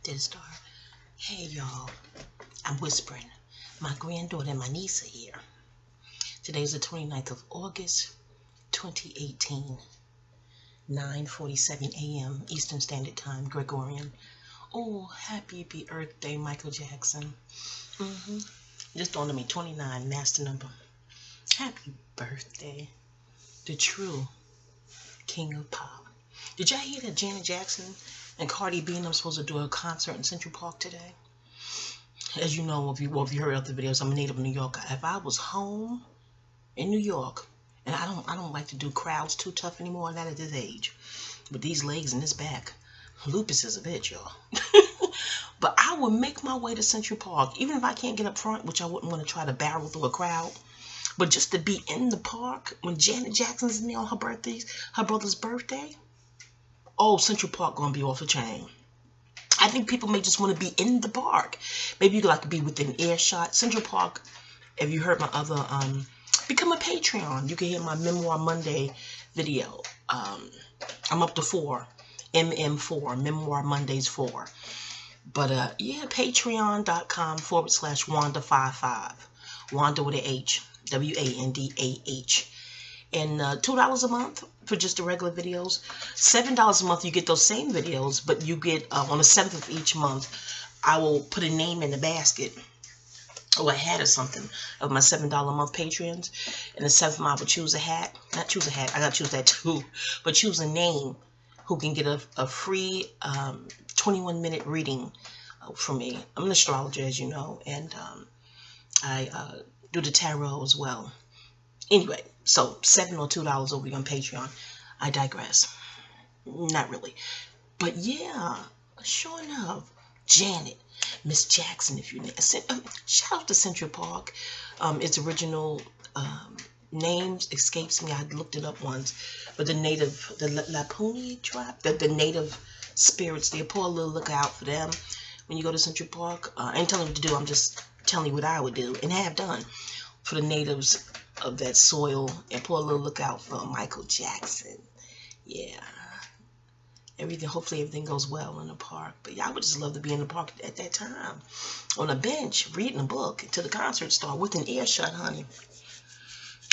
Did it start? Hey y'all, I'm whispering. My granddaughter and my niece are here. Today's the 29th of August, 2018, 9:47 a.m. Eastern Standard Time, Gregorian. Oh, happy birthday, Michael Jackson. Just dawned on me, 29, master number. Happy birthday, the true king of pop. Did y'all hear that Janet Jackson and Cardi B and them supposed to do a concert in Central Park today? As you know, if you heard other videos, I'm a native New Yorker. If I was home in New York, and I don't like to do crowds too tough anymore, not at this age. With these legs and this back, lupus is a bitch, y'all. But I would make my way to Central Park, even if I can't get up front, which I wouldn't want to try to barrel through a crowd. But just to be in the park when Janet Jackson's in there on her brother's birthday. Oh, Central Park gonna be off the chain. I think people may just want to be in the park. Maybe you like to be within earshot. Central Park, if you heard my other, become a Patreon. You can hear my Memoir Monday video. I'm up to 4. MM4, Memoir Mondays 4. But, yeah, patreon.com/Wanda55. Wanda with an H. WANDAH. And $2 a month for just the regular videos. $7 a month, you get those same videos, but you get, on the 7th of each month, I will put a name in the basket, or a hat or something, of my $7 a month Patreons. And the 7th month, I would choose a hat. Not choose a hat, I gotta choose that too. But choose a name who can get a free 21-minute reading from me. I'm an astrologer, as you know, and I do the tarot as well. Anyway, so $7 or $2 over on Patreon. I digress. Not really. But yeah, sure enough, Janet, Miss Jackson, if you know. Shout out to Central Park. Its original names escapes me. I looked it up once. But the Laponi tribe, the native spirits, they pour a little look out for them when you go to Central Park. I ain't telling you what to do. I'm just telling you what I would do and have done for the natives of that soil, and pour a little look out for Michael Jackson. Yeah, hopefully everything goes well in the park. But yeah, I would just love to be in the park at that time, on a bench reading a book until the concert started, with an earshot, honey.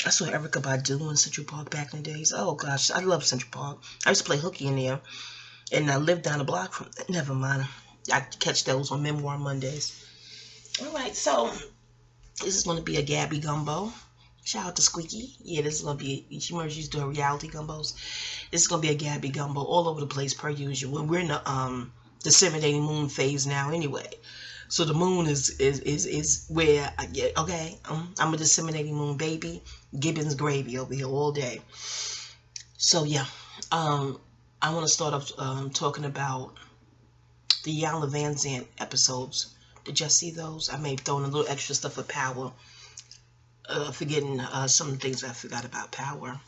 I saw Erykah Badu in Central Park back in the days. Oh gosh, I love Central Park. I used to play hooky in there, and I lived down the block from. Never mind, I catch those on Memoir Mondays. All right, so this is going to be a Gabby Gumbo. Shout out to Squeaky. Yeah, this is going to be, she used to do reality gumbos. This is going to be a Gabby Gumbo all over the place per usual. We're in the disseminating moon phase now anyway. So the moon is where I get, okay, I'm a disseminating moon baby. Gibbons gravy over here all day. So yeah, I want to start off talking about the Iyanla Vazant episodes. Did y'all see those? I may have thrown a little extra stuff of Power. Forgetting some things I forgot about Power.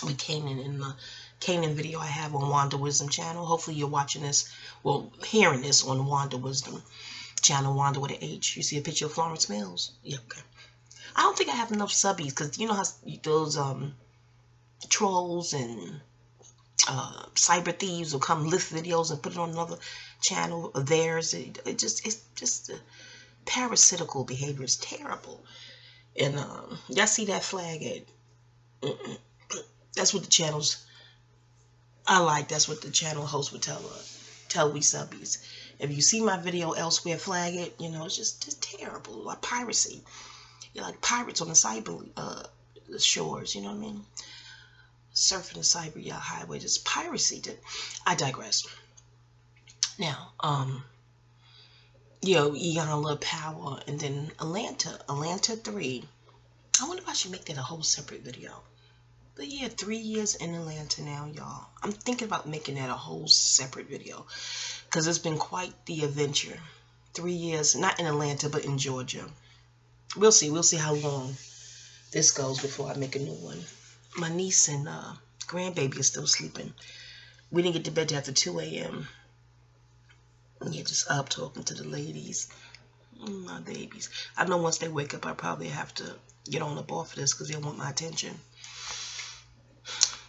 We came in the Canaan video I have on Wanda Wisdom channel. Hopefully you're watching this, well, hearing this on Wanda Wisdom channel, Wanda with an H. You see a picture of Florence Mills? Yeah, okay. I don't think I have enough subbies, because you know how those trolls and cyber thieves will come lift videos and put it on another channel of theirs. It's just parasitical behavior. Is terrible. And y'all see that flag at? That's what the channels I like. That's what the channel host would tell we subbies. If you see my video elsewhere, flag it. You know, it's just terrible. Like piracy. You're like pirates on the cyber shores. You know what I mean? Surfing the cyber highway. Just piracy. I digress. Now, you know, Iyanla, Power, and then Atlanta 3. I wonder if I should make that a whole separate video. But yeah, 3 years in Atlanta now, y'all. I'm thinking about making that a whole separate video, because it's been quite the adventure. 3 years, not in Atlanta, but in Georgia. We'll see. We'll see how long this goes before I make a new one. My niece and grandbaby are still sleeping. We didn't get to bed till after 2 a.m. Yeah, just up talking to the ladies. My babies. I know once they wake up, I probably have to get on up off of this, because they want my attention.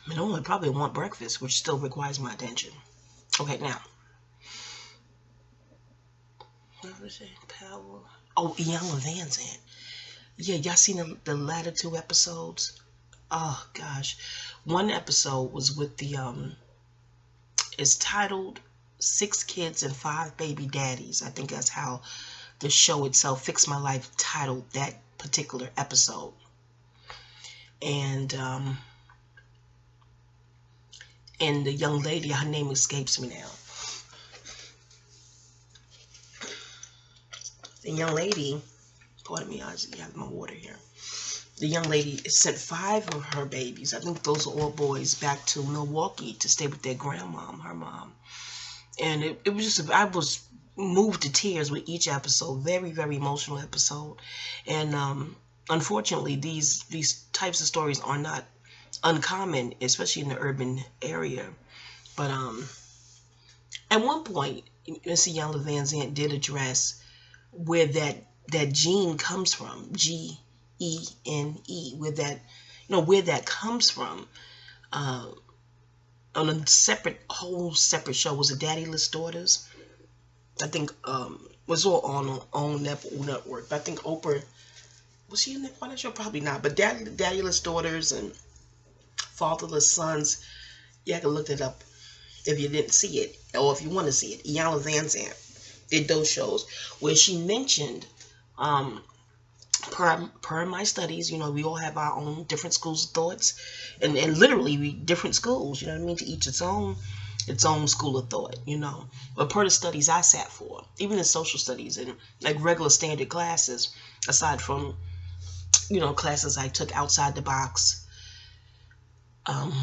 I mean, I probably want breakfast, which still requires my attention. Okay, now. Power. Oh, Iyanla Vazant. Yeah, y'all seen the latter 2 episodes? Oh gosh, one episode was with the it's titled 6 Kids and 5 Baby Daddies. I think that's how the show itself, Fix My Life, titled that particular episode. And the young lady, her name escapes me now. The young lady, pardon me, I have my water here. The young lady sent 5 of her babies, I think those are all boys, back to Milwaukee to stay with their grandmom, her mom. And it was just, I was moved to tears with each episode. Very, very emotional episode. And unfortunately, these types of stories are not uncommon, especially in the urban area. But at one point, Miss Iyanla Vazant did address where that gene comes from, Gene, where that comes from. On a whole separate show was a Daddyless Daughters. I think was all on Neffe network. But I think Oprah, was she in that part of the show? Probably not. But Daddyless Daughters and Fatherless Sons, you can look it up if you didn't see it, or if you want to see it. Iyanla Vazant did those shows where she mentioned, per my studies, you know, we all have our own different schools of thoughts, and literally we different schools, you know what I mean, to each its own school of thought, you know. But per the studies I sat for, even in social studies and like regular standard classes, aside from, you know, classes I took outside the box,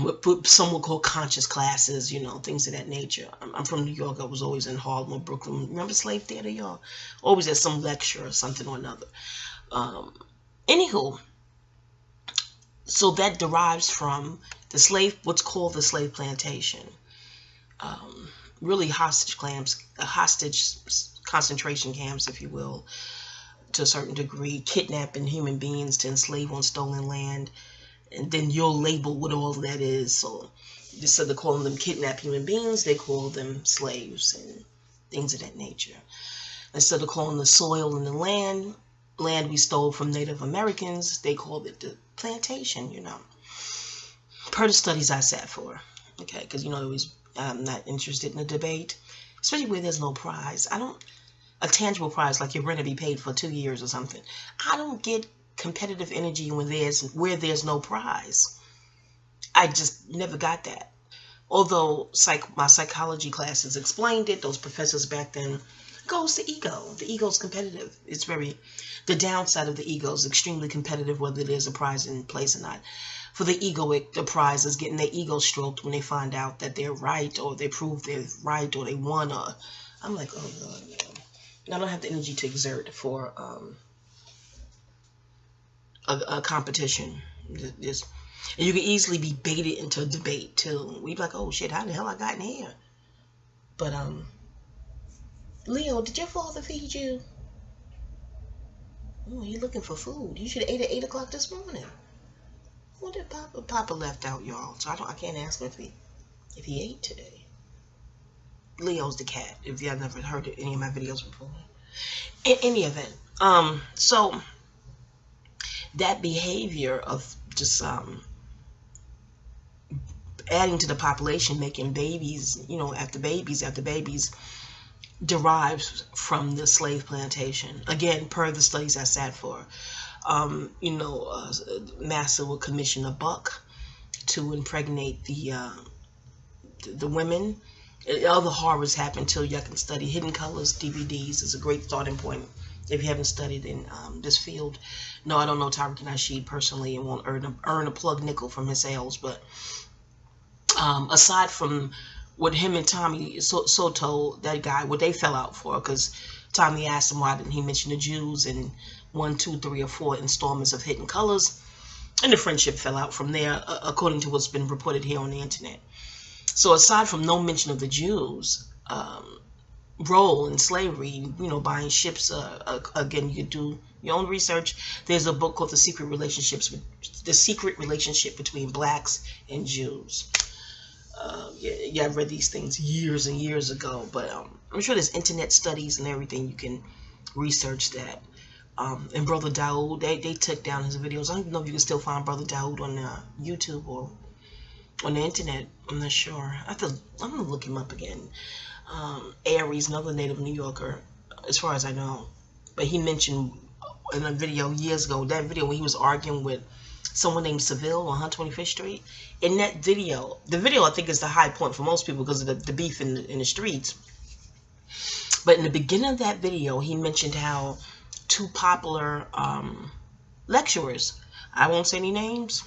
what some would call conscious classes, you know, things of that nature. I'm from New York. I was always in Harlem or Brooklyn. Remember Slave Theater, y'all? Always at some lecture or something or another. Anywho, so that derives from what's called the slave plantation. Really hostage concentration camps, if you will, to a certain degree, kidnapping human beings to enslave on stolen land. And then you'll label what all that is. So instead of calling them kidnapped human beings, they call them slaves and things of that nature. Instead of calling the soil and the land we stole from Native Americans, they called it the plantation, you know. Per the studies I sat for, okay, because, you know, I'm not interested in a debate, especially where there's no prize. A tangible prize, like your rent to be paid for 2 years or something. I don't get competitive energy where there's no prize. I just never got that. Although my psychology classes explained it, those professors back then, goes to ego. The ego's competitive. The downside of the ego is extremely competitive, whether there's a prize in place or not. For the egoic, the prize is getting their ego stroked when they find out that they're right, or they prove they're right, or they won. Or I'm like, oh God, no. I don't have the energy to exert for a competition. And you can easily be baited into a debate too. We'd be like, oh shit, how the hell I got in here? But Leo, did your father feed you? Oh, you looking for food. You should have ate at 8 o'clock this morning. What did Papa left out, y'all? So I can't ask him if he ate today. Leo's the cat, if y'all never heard any of my videos before. In any event, so that behavior of just adding to the population, making babies, you know, after babies, derives from the slave plantation. Again, per the studies I sat for. You know, Master would commission a buck to impregnate the women. Other horrors happen too. Y'all can study Hidden Colors DVDs. Is a great starting point if you haven't studied in this field. No, I don't know Tariq Nasheed personally and won't earn a plug nickel from his sales. But aside from what him and Tommy Soto, that guy, what they fell out for, because Tommy asked him why didn't he mention the Jews in 1, 2, 3, or 4 installments of Hidden Colors, and the friendship fell out from there, according to what's been reported here on the internet. So aside from no mention of the Jews' role in slavery, you know, buying ships, again, you could do your own research. There's a book called The Secret Relationship Between Blacks and Jews. Yeah, I read these things years and years ago, but I'm sure there's internet studies and everything. You can research that. And Brother Daoud, they took down his videos. I don't even know if you can still find Brother Daoud on YouTube or on the internet. I'm not sure. I'm gonna look him up again. Aries, another native New Yorker, as far as I know, but he mentioned in a video years ago, that video when he was arguing with someone named Seville on 125th Street. In that video, the video I think is the high point for most people because of the beef in the streets. But in the beginning of that video, he mentioned how two popular lecturers, I won't say any names,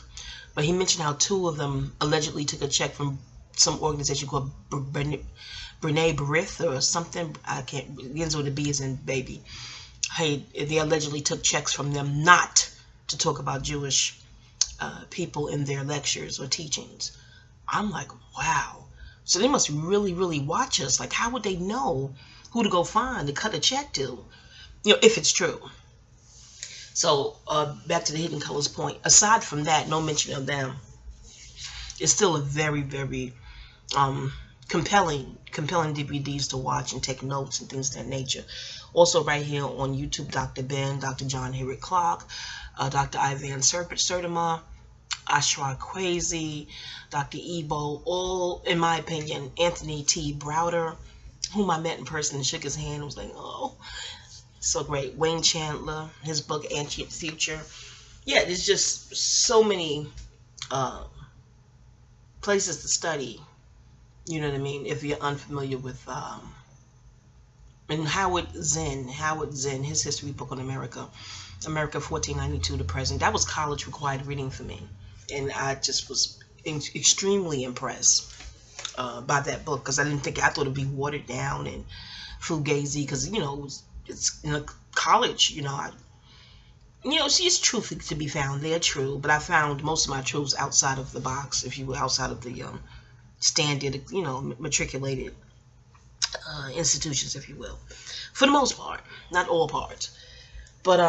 but he mentioned how two of them allegedly took a check from some organization called Brene Barith or something. I can't, it begins with a B as in baby. Hey, they allegedly took checks from them not to talk about Jewish people in their lectures or teachings. I'm like, wow. So they must really, really watch us. Like, how would they know who to go find to cut a check to? You know, if it's true. So, back to the Hidden Colors point. Aside from that, no mention of them. It's still a very, very compelling DVDs to watch and take notes and things of that nature. Also, right here on YouTube, Dr. Ben, Dr. John Henrik Clark, Dr. Ivan Sertima, Ashra Kwesi, Dr. Ebo, all, in my opinion, Anthony T. Browder, whom I met in person and shook his hand and was like, oh, so great. Wayne Chandler, his book, Ancient Future. Yeah, there's just so many places to study, you know what I mean, if you're unfamiliar with, and Howard Zinn, his history book on America 1492 to present. That was college required reading for me. And I just was extremely impressed by that book because I thought it'd be watered down and fugazi because, you know, it's in a college, you know, it's truth to be found. They're true, but I found most of my truths outside of the box, if you will, outside of the standard, you know, matriculated institutions, if you will, for the most part, not all parts. But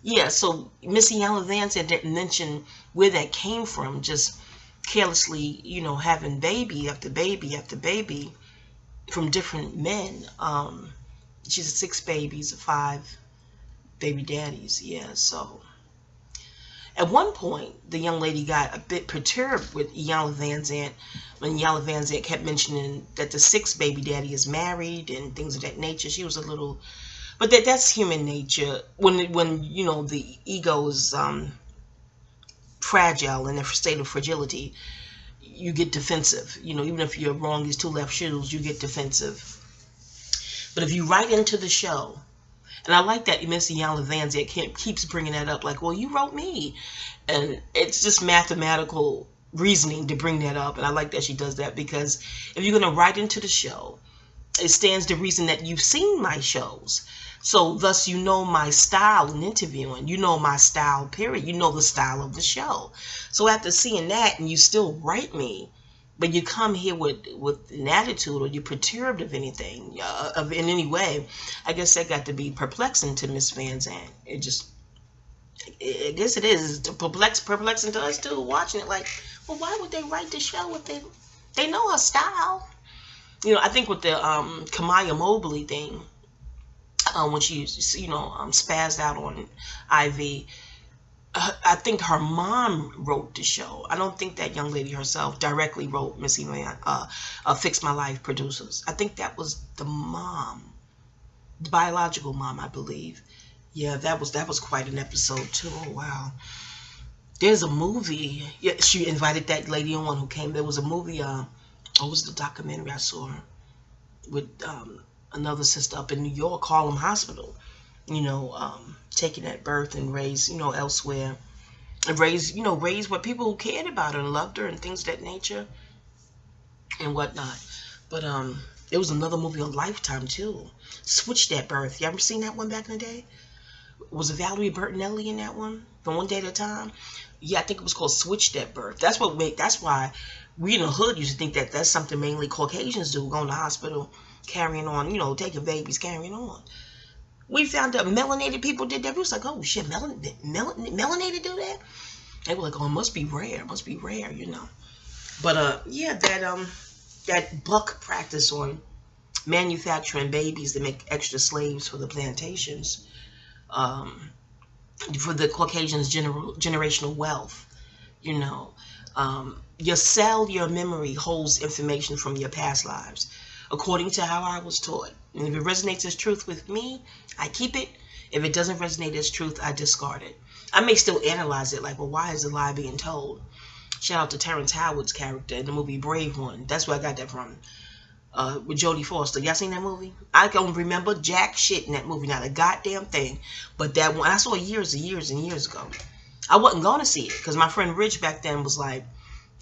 yeah, so Miss Iyanla Vazant didn't mention where that came from, just carelessly, you know, having baby after baby after baby from different men. She's 6 babies, 5 baby daddies. Yeah, so at one point the young lady got a bit perturbed with Iyanla Vazant when Iyanla Vazant kept mentioning that the 6th baby daddy is married and things of that nature. She was a little, but that's human nature. When you know, the ego is fragile, in a state of fragility, you get defensive. You know, even if you're wrong as 2 left shoes, you get defensive. But if you write into the show, and I like that Miss Iyanla Vazant keeps bringing that up, like, well, you wrote me. And it's just mathematical reasoning to bring that up. And I like that she does that, because if you're going to write into the show, it stands to reason that you've seen my shows. So thus, you know my style in interviewing. You know my style, period. You know the style of the show. So after seeing that, and you still write me, but you come here with an attitude, or you're perturbed of anything, in any way, I guess that got to be perplexing to Miss Vazant. I guess it is perplexing to us too, watching it. Like, well, why would they write the show if they know her style? You know, I think with the Kamaya Mobley thing, when she, you know, spazzed out on Ivy, I think her mom wrote the show. I don't think that young lady herself directly wrote Miss Iyanla, Fix My Life producers. I think that was the mom, the biological mom, I believe. Yeah, that was quite an episode too. Oh, wow. There's a movie. Yeah, she invited that lady on who came. There was a movie. What was the documentary I saw with another sister up in New York, Harlem Hospital? You know, taken at birth and raised, you know, elsewhere, and raised where people cared about her and loved her and things of that nature and whatnot. But there was another movie on Lifetime too, Switched at Birth. You ever seen that one back in the day? Was it Valerie Bertinelli in that one? From One Day at a Time? Yeah, I think it was called Switched at Birth. That's why we in the hood used to think that that's something mainly Caucasians do, going to the hospital, carrying on, you know, taking babies, carrying on. We found out melanated people did that. We was like, oh shit, melanated do that? They were like, oh, it must be rare, you know. But yeah, that buck practice on manufacturing babies to make extra slaves for the plantations, um, for the Caucasians' generational wealth. You know, your cellular memory holds information from your past lives, according to how I was taught. And if it resonates as truth with me, I keep it. If it doesn't resonate as truth, I discard it. I may still analyze it, like, well, why is the lie being told? Shout out to Terrence Howard's character in the movie Brave One. That's where I got that from. With Jodie Foster. Y'all seen that movie? I don't remember jack shit in that movie, not a goddamn thing. But that one, I saw it years and years and years ago. I wasn't going to see it because my friend Rich back then was like,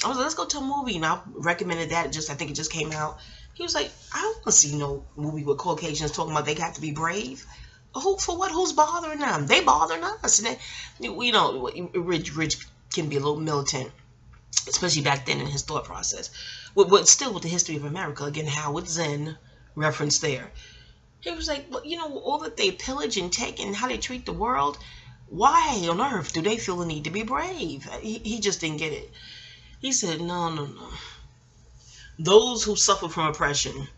I was like, let's go to a movie. And I recommended that. I think it just came out. He was like, I don't want to see no movie with Caucasians talking about they have to be brave. Who, for what? Who's bothering them? They bothering us. And they, you know, Rich can be a little militant, especially back then in his thought process. Still with the history of America, again, Howard Zinn reference there. He was like, well, you know, all that they pillage and take and how they treat the world, why on earth do they feel the need to be brave? He just didn't get it. He said, no. Those who suffer from oppression,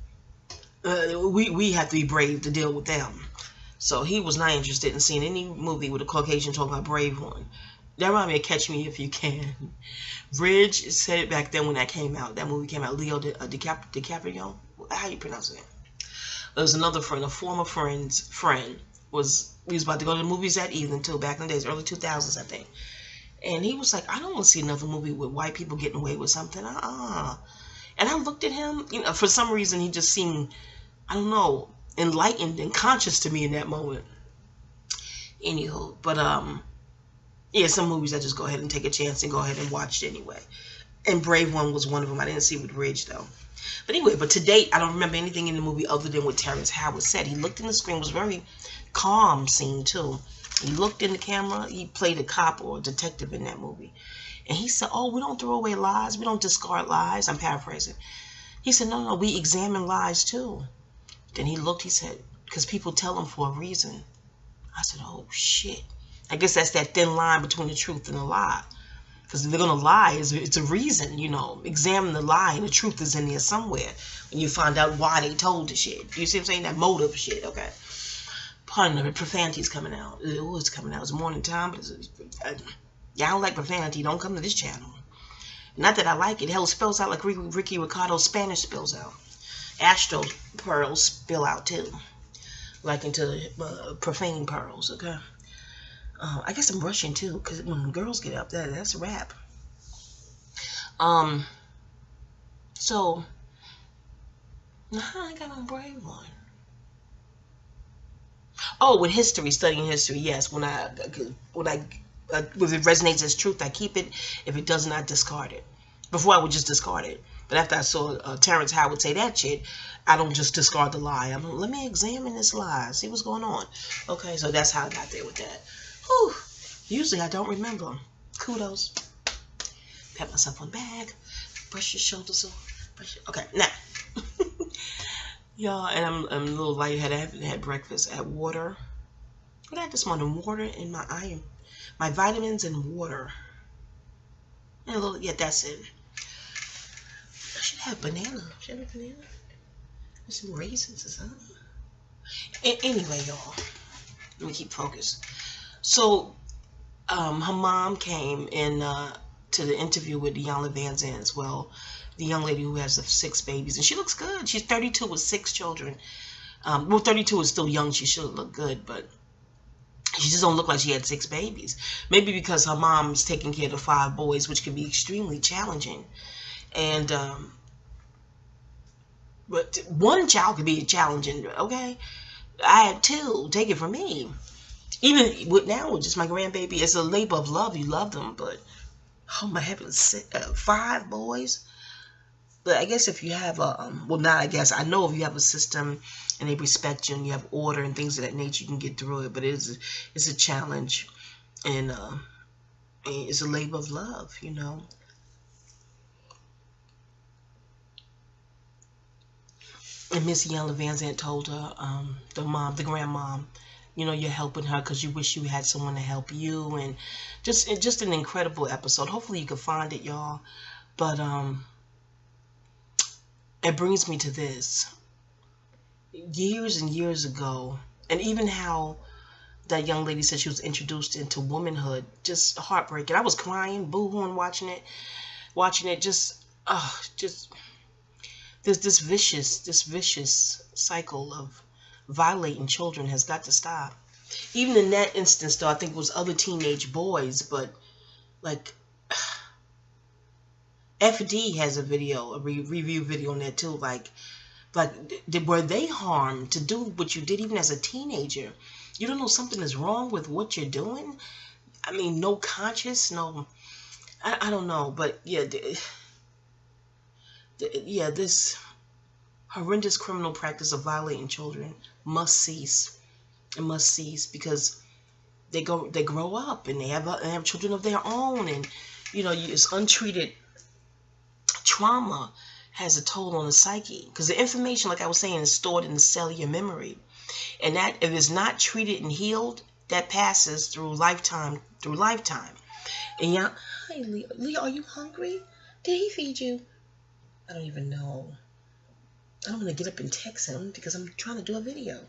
we have to be brave to deal with them. So he was not interested in seeing any movie with a Caucasian talking about Brave One. That reminded me of Catch Me If You Can. Ridge said it back then when that came out. That movie came out. Leo DiCaprio. How you pronounce it? There was another friend, a former friend's friend. We was about to go to the movies that evening too, back in the days, early 2000s, I think. And he was like, I don't want to see another movie with white people getting away with something. And I looked at him, you know, for some reason he just seemed, I don't know, enlightened and conscious to me in that moment. Anywho, but yeah, some movies I just go ahead and take a chance and go ahead and watch it anyway. And Brave One was one of them. I didn't see it with Ridge though. But anyway, but to date, I don't remember anything in the movie other than what Terrence Howard said. He looked in the screen, it was a very calm scene too. He looked in the camera. He played a cop or a detective in that movie. And he said, oh, we don't throw away lies. We don't discard lies. I'm paraphrasing. He said, no, we examine lies too. Then he looked, he said, because people tell them for a reason. I said, oh, shit. I guess that's that thin line between the truth and the lie. Because if they're going to lie, it's a reason, you know. Examine the lie and the truth is in there somewhere. When you find out why they told the shit. You see what I'm saying? That motive shit, okay. Pardon me, profanity's coming out. Oh, it's coming out. It's morning time, but y'all don't like profanity, don't come to this channel. Not that I like it. Hell, it spells out like Ricky Ricardo's Spanish spells out. Astro pearls spill out too. Like into profane pearls, okay? I guess I'm rushing too, because when girls get up, that's a wrap. So, I got on Brave One. Oh, with history, studying history, yes. When if it resonates as truth, I keep it. If it doesn't, I discard it. Before I would just discard it. But after I saw Terrence Howard say that shit, I don't just discard the lie. I'm like, let me examine this lie, see what's going on. Okay, so that's how I got there with that. Whew. Usually I don't remember. Kudos. Pat myself on the back. Brush your shoulders off. Okay, now. Y'all, and I'm a little lightheaded. I haven't had breakfast. I had water. What I had this morning? Water and my iron. My vitamins and water. And a little, yeah, that's it. I should have banana. Should I have banana? There's some raisins or something. Anyway, y'all. Let me keep focused. So, her mom came in to the interview with Iyanla Vazant as well. The young lady who has the 6 babies. And she looks good. She's 32 with 6 children. Well, 32 is still young. She should look good, but she just don't look like she had 6 babies. Maybe because her mom's taking care of the 5 boys, which can be extremely challenging. And, but one child could be challenging, okay? I had 2. Take it from me. Even with now, with just my grandbaby, it's a labor of love. You love them, but, oh my heavens, 5 boys? But I guess if you have a, well, not I guess, I know if you have a system and they respect you and you have order and things of that nature, you can get through it. But it's a challenge, and it's a labor of love, you know. And Miss Iyanla Vazant told her, the grandmom, you know, you're helping her because you wish you had someone to help you, and just an incredible episode. Hopefully you can find it, y'all. But it brings me to this. Years and years ago, and even how that young lady said she was introduced into womanhood, just heartbreaking. I was crying, boo-hooing, watching it, just this vicious cycle of violating children has got to stop. Even in that instance, though, I think it was other teenage boys, but like FD has a video, a review video on that too. Like were they harmed to do what you did even as a teenager? You don't know something is wrong with what you're doing? I mean, no conscience, no, I don't know, but yeah, yeah, this horrendous criminal practice of violating children must cease. It must cease, because they grow up and they have children of their own, and you know, it's untreated trauma has a toll on the psyche, because the information, like I was saying, is stored in the cellular memory, and that if it's not treated and healed, that passes through lifetime. And yeah, hi Leah, are you hungry? Did he feed you? I don't even know. I don't want to get up and text him because I'm trying to do a video.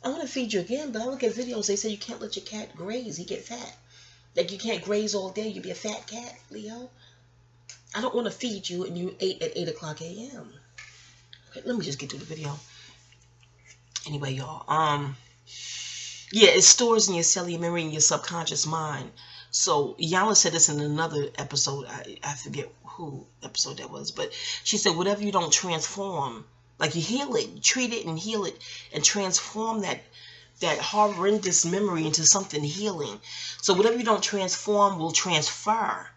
I want to feed you again, but I look at videos, they say you can't let your cat graze, he get fat. Like you can't graze all day, you'd be a fat cat, Leo. I don't want to feed you and you ate at 8 o'clock a.m. Okay, let me just get to the video. Anyway, y'all, yeah, it stores in your cellular memory and your subconscious mind. So Iyanla said this in another episode. I forget who episode that was, but she said whatever you don't transform, like you heal it, treat it and heal it, and transform that horrendous memory into something healing. So whatever you don't transform will transfer,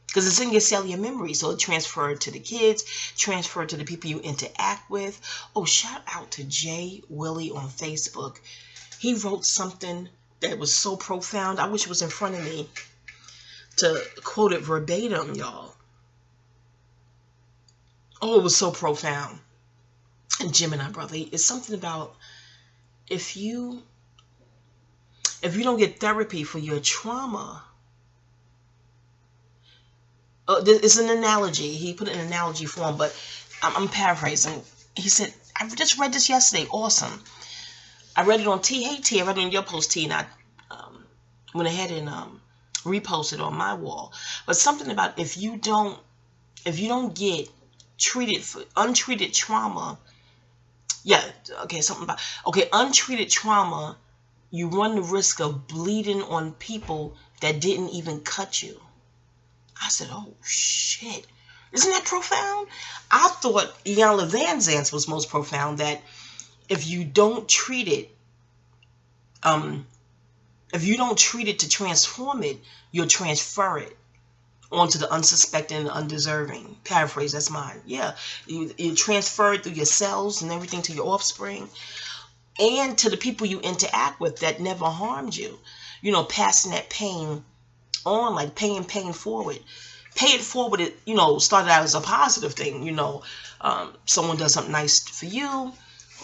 because it's in your cellular memory. So it transferred to the kids, transferred to the people you interact with. Oh, shout out to Jay Willie on Facebook. He wrote something that was so profound. I wish it was in front of me to quote it verbatim, y'all. Oh, it was so profound. And Gemini, brother, it's something about if you don't get therapy for your trauma. It's an analogy. He put it in analogy form, but I'm paraphrasing. He said, I just read this yesterday. Awesome. I read it on T. Hey, T. I read it on your post, T, and I went ahead and reposted on my wall. But something about if you don't get treated for untreated trauma. Yeah, okay, something about, okay, untreated trauma, you run the risk of bleeding on people that didn't even cut you. I said, oh, shit. Isn't that profound? I thought Iyanla Vazant was most profound, that if you don't treat it, to transform it, you'll transfer it onto the unsuspecting and undeserving. Paraphrase, that's mine. Yeah, you transfer it through your cells and everything to your offspring and to the people you interact with that never harmed you. You know, passing that pain on, like paying pain forward. Pay it forward, it, you know, started out as a positive thing. You know, someone does something nice for you,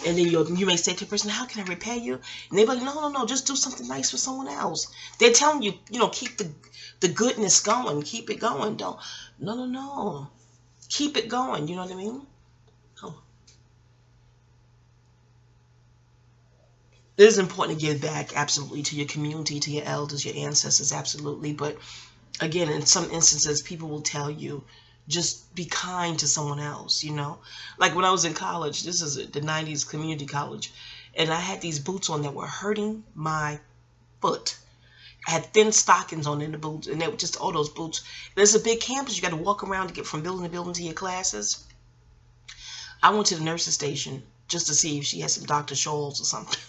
and then you may say to the person, how can I repay you? And they're like, no, just do something nice for someone else. They're telling you, you know, keep the goodness going. Keep it going. Don't, no. Keep it going. You know what I mean? Oh. It is important to give back, absolutely, to your community, to your elders, your ancestors, absolutely. But again, in some instances, people will tell you, just be kind to someone else, you know? Like when I was in college, this is the 90s community college, and I had these boots on that were hurting my foot. I had thin stockings on in the boots, and they were just all those boots. There's a big campus. You got to walk around to get from building to building to your classes. I went to the nurse's station just to see if she had some Dr. Scholl's or something.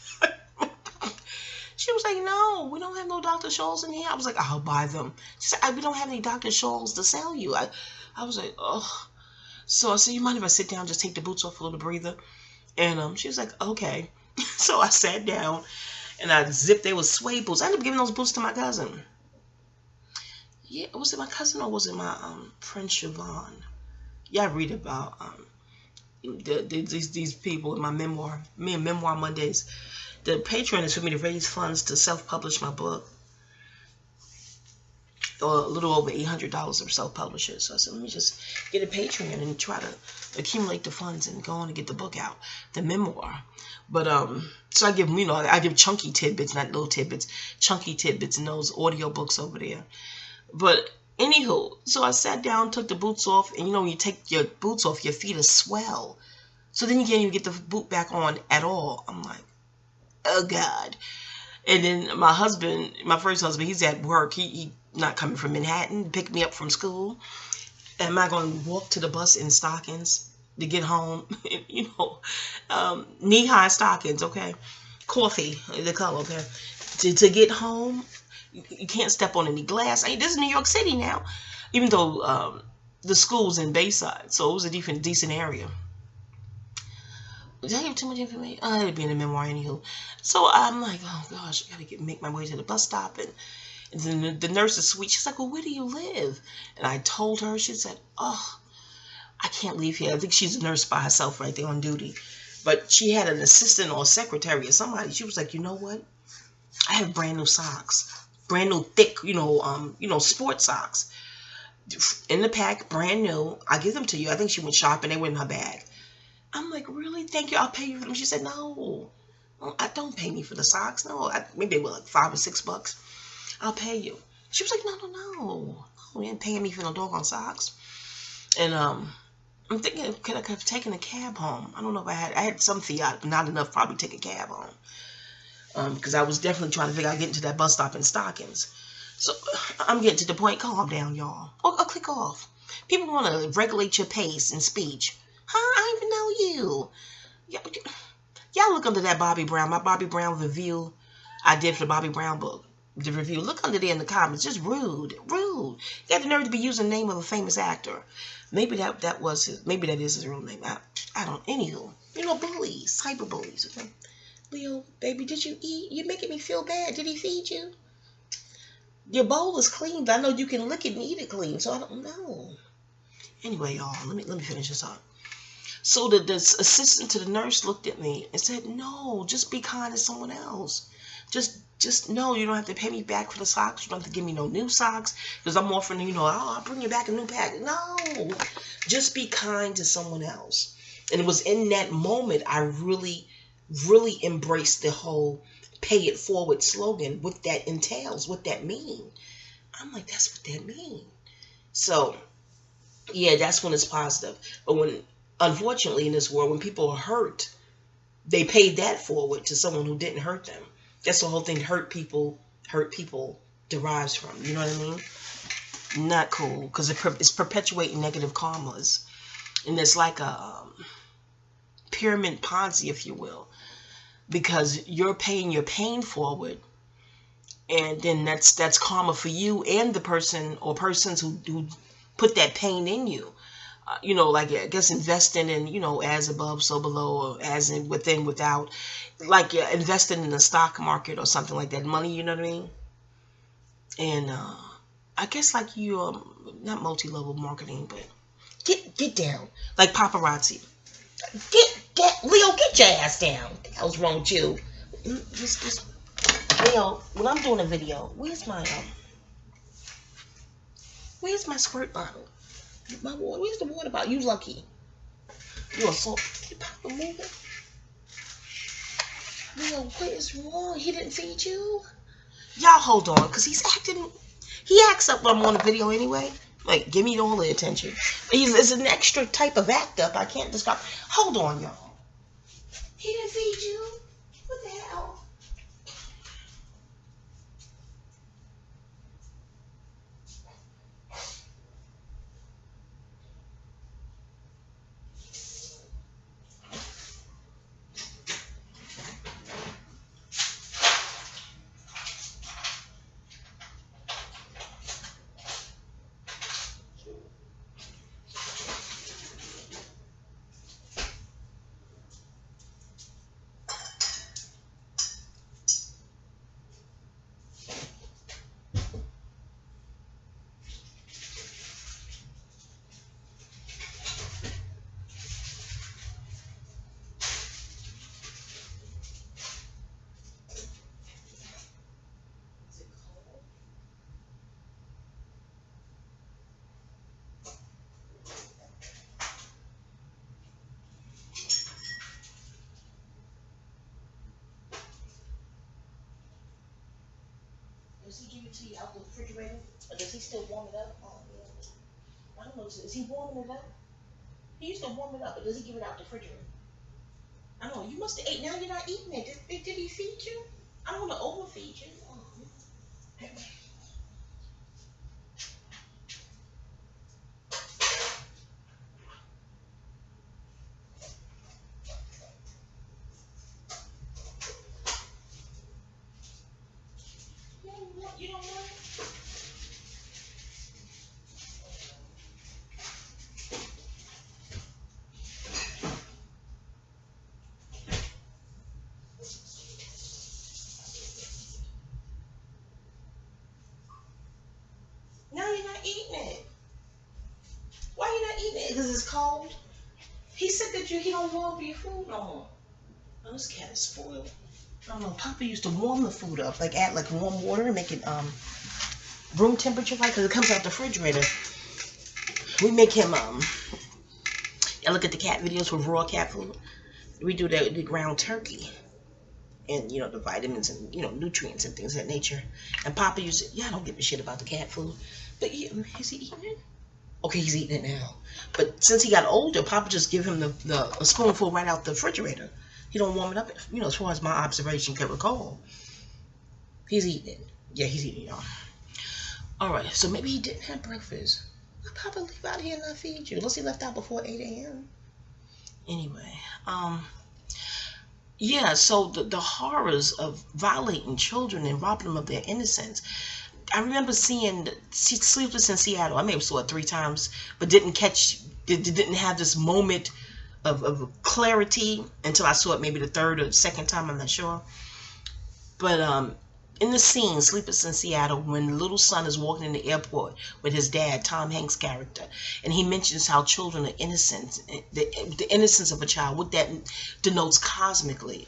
She was like, no, we don't have no Dr. Scholl's in here. I was like, I'll buy them. She said, we don't have any Dr. Scholl's to sell you. I was like, oh. So I said, you mind if I sit down, just take the boots off, a little breather? And she was like, okay. So I sat down and I zipped. They were suede boots. I ended up giving those boots to my cousin. Yeah, was it my cousin or was it my friend Siobhan? Yeah, I read about these people in my memoir. Me and Memoir Mondays. The Patreon is for me to raise funds to self-publish my book. a little over $800 of self-publishing. So I said, let me just get a Patreon and try to accumulate the funds and go on and get the book out, the memoir. But so I give, you know, I give chunky tidbits, not little tidbits, chunky tidbits in those audio books over there. But anywho, so I sat down, took the boots off, and you know, when you take your boots off, your feet are swell. So then you can't even get the boot back on at all. I'm like, oh God. And then my husband, my first husband, he's at work. He not coming from Manhattan, pick me up from school. Am I going to walk to the bus in stockings to get home? You know, knee-high stockings, okay? Coffee, the color, okay? To get home, you can't step on any glass. I mean, this is New York City now, even though the school's in Bayside, so it was a decent area. Did I give too much information? Oh, it'd be in the memoir anywho. So I'm like, oh gosh, I gotta make my way to the bus stop. And then the nurse is sweet. She's like, well, where do you live? And I told her. She said, oh, I can't leave here. I think she's a nurse by herself right there on duty. But she had an assistant or secretary or somebody. She was like, you know what? I have brand new socks, brand new thick, you know, sports socks in the pack, brand new. I give them to you. I think she went shopping. They were in her bag. I'm like, really? Thank you. I'll pay you for them. She said, no, I don't pay me for the socks. No, maybe they were like $5 or $6. I'll pay you. She was like, no, you ain't paying me for no doggone socks. And I'm thinking, could I have taken a cab home? I don't know if I had some fiat, but not enough. Probably take a cab home. Because I was definitely trying to figure out getting to that bus stop in stockings. So I'm getting to the point. Calm down, y'all. Or click off. People want to regulate your pace and speech. Huh? I don't even know you. Y'all look under that Bobby Brown. My Bobby Brown review I did for the Bobby Brown book. The review. Look under there in the comments. Just rude. You got the nerve to be using the name of a famous actor. Maybe that was his. Maybe that is his real name. I don't. Anywho, you know, bullies, cyber bullies. Okay. Leo, baby, did you eat? You're making me feel bad. Did he feed you? Your bowl is clean, but I know you can lick it and eat it clean, so I don't know. Anyway, y'all, let me finish this up. So the assistant to the nurse looked at me and said, no, just be kind to someone else. Just no, you don't have to pay me back for the socks. You don't have to give me no new socks because I'm offering, you know, oh, I'll bring you back a new pack. No, just be kind to someone else. And it was in that moment I really embraced the whole pay it forward slogan, what that entails, what that means. I'm like, that's what that means. So, yeah, that's when it's positive. But when, unfortunately, in this world, when people are hurt, they paid that forward to someone who didn't hurt them. That's the whole thing hurt people derives from. You know what I mean? Not cool, because it's perpetuating negative karmas. And it's like a pyramid Ponzi, if you will. Because you're paying your pain forward, and then that's karma for you and the person or persons who put that pain in you. You know, like, I guess investing in, you know, as above, so below, or as in, within, without, like investing in the stock market or something like that, money, you know what I mean? And I guess like you, not multi-level marketing, but get down, like paparazzi. Leo, get your ass down. What the hell's wrong with you? Leo, when I'm doing a video, where's my squirt bottle? My water. Where's the water bottle? You lucky. You are so. You papa moving. Leo, what is wrong? He didn't feed you? Y'all hold on, because he's acting. He acts up when I'm on the video anyway. Like, give me all the attention. It's an extra type of act up. I can't describe. Hold on, y'all. He didn't feed you? What the hell? Does he give it to you out the refrigerator? Or does he still warm it up? Oh, yeah. I don't know. Is he warming it up? He used to warm it up, but does he give it out the refrigerator? I don't know. You must have ate. Now you're not eating it. Did he feed you? I don't want to overfeed you. Oh. You don't want it? Now you're not eating it. Why are you not eating it? Because it's cold? He said that he don't warm your food no more. Oh, this cat is spoiled. I don't know. Papa used to warm the food up, like add like warm water and make it room temperature, like, because it comes out the refrigerator. We make him I look at the cat videos with raw cat food. We do the ground turkey, and you know, the vitamins and, you know, nutrients and things of that nature. And Papa used to, yeah, I don't give a shit about the cat food, but is he eating it? Okay, he's eating it now. But since he got older, Papa just give him a spoonful right out the refrigerator. He don't warm it up, you know, as far as my observation can recall. He's eating it. Yeah, he's eating it, y'all. Alright, so maybe he didn't have breakfast. Papa leave out here and not feed you. Unless he left out before 8 a.m. Anyway, yeah, so the horrors of violating children and robbing them of their innocence. I remember seeing Sleepless in Seattle. I may have saw it 3 times, but didn't have this moment of clarity until I saw it maybe the 3rd or 2nd time. I'm not sure. But in the scene, Sleepless in Seattle, when the little son is walking in the airport with his dad, Tom Hanks' character, and he mentions how children are innocent, the innocence of a child, what that denotes cosmically.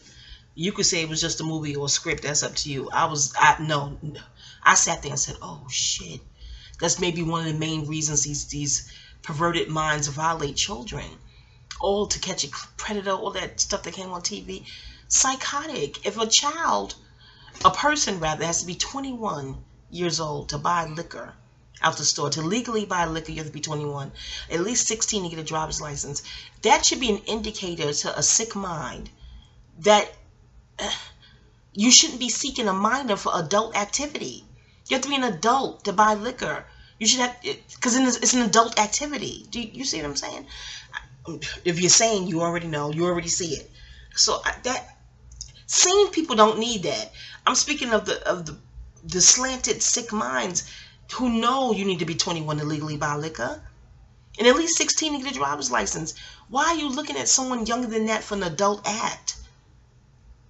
You could say it was just a movie or a script. That's up to you. I sat there and said, oh shit, that's maybe one of the main reasons these perverted minds violate children. All to catch a predator, all that stuff that came on TV. Psychotic. If a person has to be 21 years old to buy liquor out the store. To legally buy liquor, you have to be 21. At least 16 to get a driver's license. That should be an indicator to a sick mind that you shouldn't be seeking a minor for adult activity. You have to be an adult to buy liquor. You should have, because it's an adult activity. Do you see what I'm saying? If you're saying you already know, you already see it. So that sane people don't need that. I'm speaking of the slanted sick minds who know you need to be 21 to legally buy liquor, and at least 16 to get a driver's license. Why are you looking at someone younger than that for an adult act?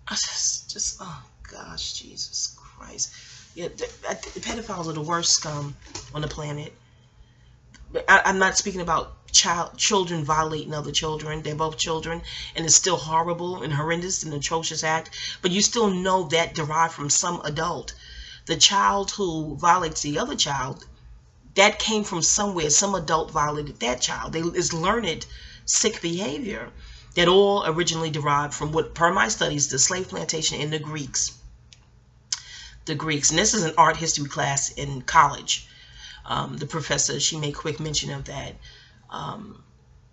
I just oh gosh, Jesus Christ. Yeah, the pedophiles are the worst scum on the planet. I'm not speaking about children violating other children. They're both children, and it's still horrible and horrendous and atrocious act. But you still know that derived from some adult. The child who violates the other child, that came from somewhere. Some adult violated that child. It's learned sick behavior that all originally derived from what, per my studies, the slave plantation in the Greeks. The Greeks, and this is an art history class in college. The professor, she made quick mention of that.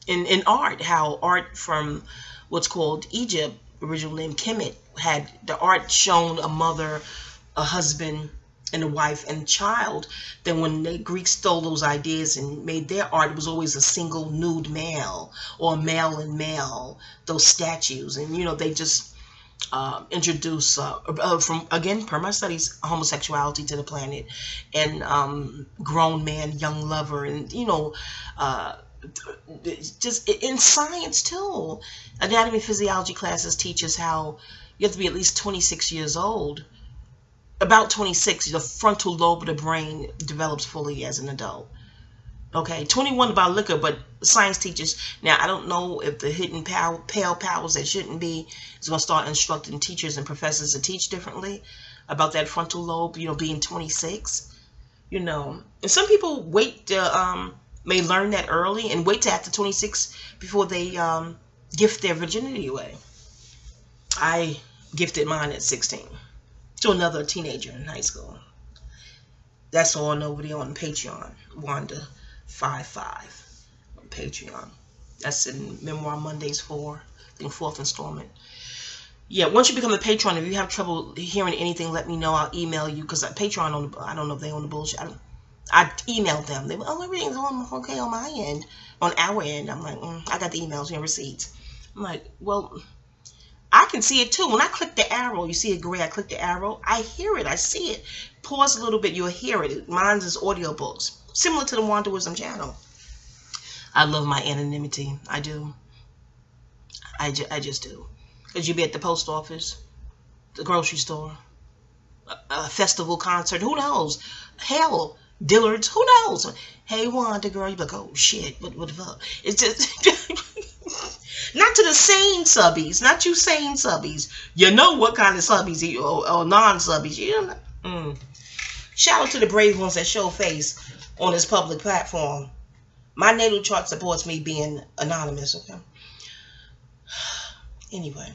In art, how art from what's called Egypt, original name Kemet, had the art shown a mother, a husband, and a wife and child. Then when the Greeks stole those ideas and made their art, it was always a single nude male or male and male, those statues. And, you know, they just introduce, from, again, per my studies, homosexuality to the planet, and grown man, young lover, and, you know, just in science too. Anatomy physiology classes teach us how you have to be at least 26 years old. About 26, the frontal lobe of the brain develops fully as an adult. Okay, 21 about liquor, but science teachers, now I don't know if the hidden pale powers that shouldn't be is going to start instructing teachers and professors to teach differently about that frontal lobe, you know, being 26, you know. And some people wait to, may learn that early and wait to after 26 before they gift their virginity away. I gifted mine at 16 to another teenager in high school. That's on over there on Patreon. Wanda55 on Patreon. That's in Memoir Mondays 4, I think 4th installment. Yeah, once you become a patron, if you have trouble hearing anything, let me know. I'll email you, because Patreon, I don't know if they own the bullshit. I emailed them. They were, oh, everything's okay on my end, on our end. I'm like, I got the emails and receipts. I'm like, well, I can see it too. When I click the arrow, you see it gray, I click the arrow, I hear it, I see it. Pause a little bit, you'll hear it. Mine's is audiobooks, similar to the Wanda Wisdom channel. I love my anonymity. I do. I just do. Because you be at the post office, the grocery store, a festival concert, who knows? Hell, Dillard's, who knows? Hey, Wanda, girl, you be like, oh, shit, what the fuck? It's just, not to the sane subbies, not you sane subbies. You know what kind of subbies, or non-subbies. You know? Shout out to the brave ones that show face on this public platform. My natal chart supports me being anonymous, okay? Anyway,